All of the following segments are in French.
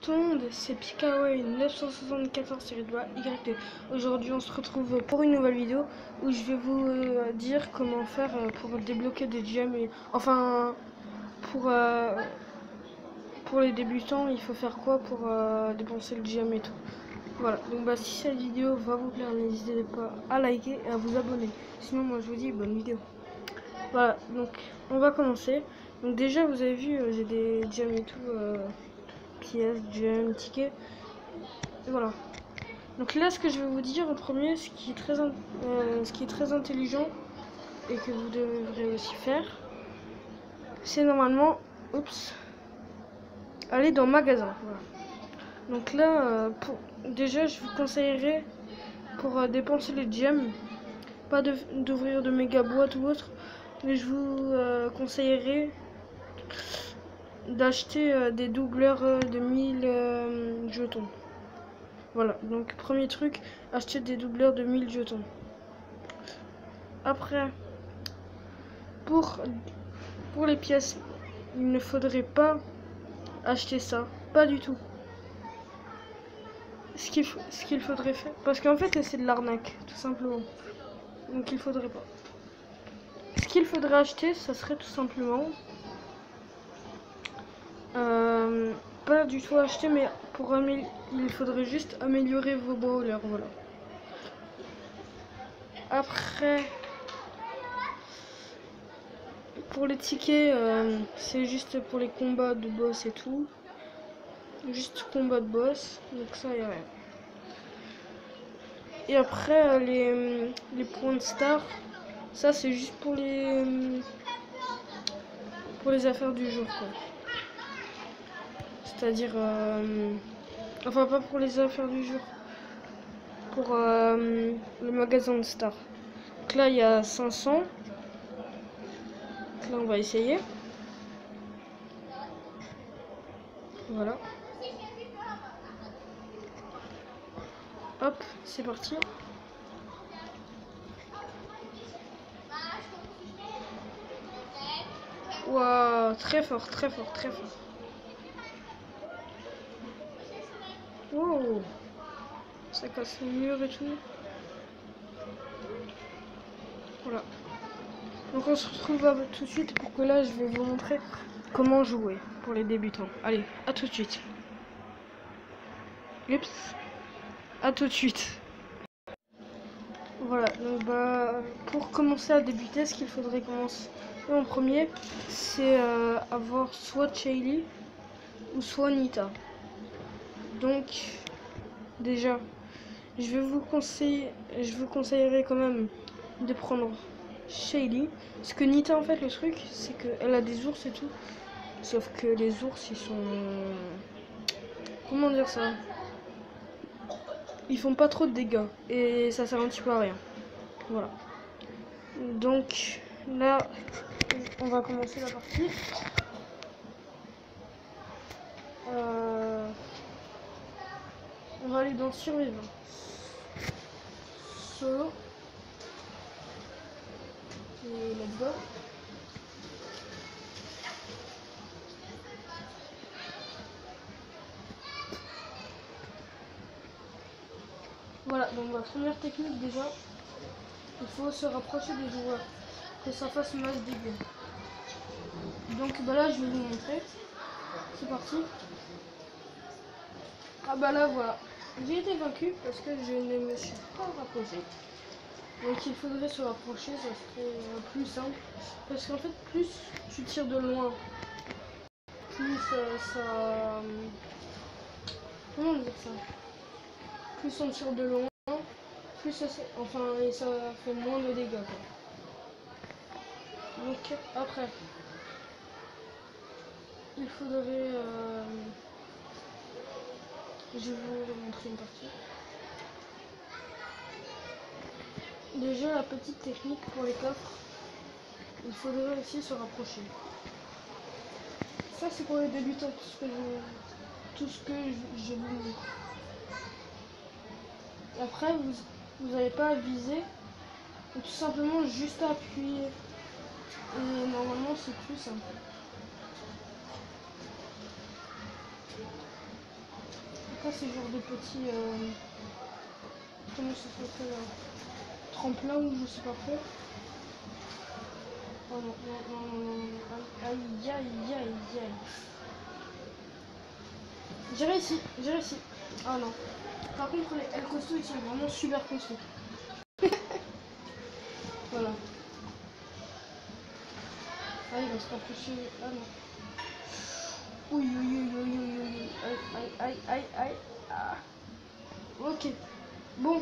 tout le monde, c'est Pikawa 974-YT. Aujourd'hui on se retrouve pour une nouvelle vidéo où je vais vous dire comment faire pour débloquer des gems et enfin pour les débutants il faut faire quoi pour dépenser le gem et tout. Voilà, donc si cette vidéo va vous plaire, n'hésitez pas à liker et à vous abonner. Sinon moi je vous dis bonne vidéo. Voilà, donc on va commencer. Donc déjà vous avez vu j'ai des gems et tout, pièces, gems, tickets. Et voilà. Donc là ce que je vais vous dire en premier, ce qui est très intelligent et que vous devrez aussi faire, c'est normalement, aller dans magasin. Voilà. Donc là, déjà je vous conseillerais pour dépenser les gems, pas d'ouvrir de méga boîte ou autre, mais je vous conseillerais d'acheter des doubleurs de 1000 jetons. Voilà, donc premier truc, acheter des doubleurs de 1000 jetons. Après, pour les pièces, il ne faudrait pas acheter ça, pas du tout. Ce qu'il faudrait faire, parce qu'en fait c'est de l'arnaque, tout simplement. Donc il faudrait pas. Ce qu'il faudrait acheter, ça serait tout simplement pas du tout acheter, mais il faudrait juste améliorer vos brawlers, voilà. Après, pour les tickets, c'est juste pour les combats de boss et tout. Juste combat de boss, donc ça y a rien. Et après, les points de star, ça c'est juste pour les affaires du jour, quoi. C'est-à-dire, enfin pas pour les affaires du jour, pour le magasin de star. Donc là il y a 500. Donc là on va essayer. Voilà. Hop, c'est parti. Waouh, très fort, très fort, très fort. Wow, ça casse le mur et tout. Voilà. Donc on se retrouve tout de suite pour que là je vais vous montrer comment jouer pour les débutants. Allez, à tout de suite. Oups, à tout de suite. Voilà, donc pour commencer à débuter, ce qu'il faudrait commencer en premier, c'est avoir soit Shaylee ou soit Nita. Donc déjà, je vous conseillerais quand même de prendre Shaylee, parce que Nita en fait le truc c'est qu'elle a des ours et tout, sauf que les ours ils sont, comment dire ça, ils font pas trop de dégâts et ça sert un petit peu à rien. Voilà, donc là on va commencer la partie. On va aller dans survivant solo et let's go. Voilà, donc la première technique déjà, il faut se rapprocher des joueurs, que ça fasse masse dégâts. Donc là je vais vous montrer, c'est parti. Ah là voilà, j'ai été vaincu parce que je ne me suis pas rapproché. Donc il faudrait se rapprocher, ça serait plus simple. Parce qu'en fait plus tu tires de loin, plus ça... Comment dire ça? Plus on tire de loin, plus ça fait moins de dégâts, quoi. Donc après, il faudrait... je vais vous montrer une partie. Déjà la petite technique pour les coffres, il faudrait aussi se rapprocher. Ça c'est pour les débutants, tout ce que je vous montre. Après vous n'avez pas à viser, tout simplement juste à appuyer. Et normalement c'est plus simple. Ça c'est genre des petits comment ça s'appelle tremplin ou je sais pas quoi. Oh non, non, non, non, non, non. Aïe, aïe, aïe, aïe. J'irai ici, j'irai ici. Ah non. Par contre, les El Costo, ils sont vraiment super costauds. Voilà. Ah, il va se rapprocher. Ah non. Oui, oui, oui, oui, oui, oui, oui. Aïe, aïe, aïe, aïe, aïe. Ah. Ok. Bon.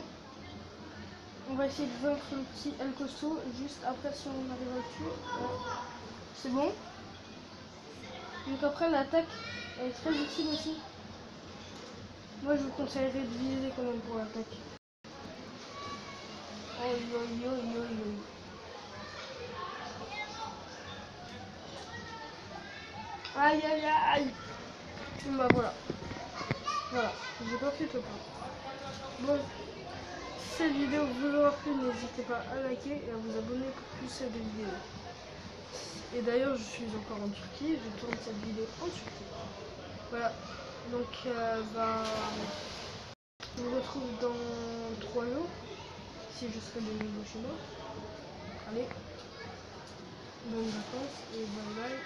On va essayer de vaincre le petit El Costo. Juste après, si on arrive à le tuer. Ouais. C'est bon. Donc après, l'attaque elle est très utile aussi. Moi, je vous conseillerais de viser quand même pour l'attaque. Aïe, aïe, aïe, aïe, aïe. Aïe, aïe, aïe. Bah voilà. Voilà. J'ai pas fait top 1. Bon. Si cette vidéo vous aura plu, n'hésitez pas à liker et à vous abonner pour plus de vidéos. Et d'ailleurs, je suis encore en Turquie, je tourne cette vidéo en Turquie. Voilà, donc je vous retrouve dans 3 jours, si je serai de nouveau chez moi. Allez, bonnes vacances et bye bye.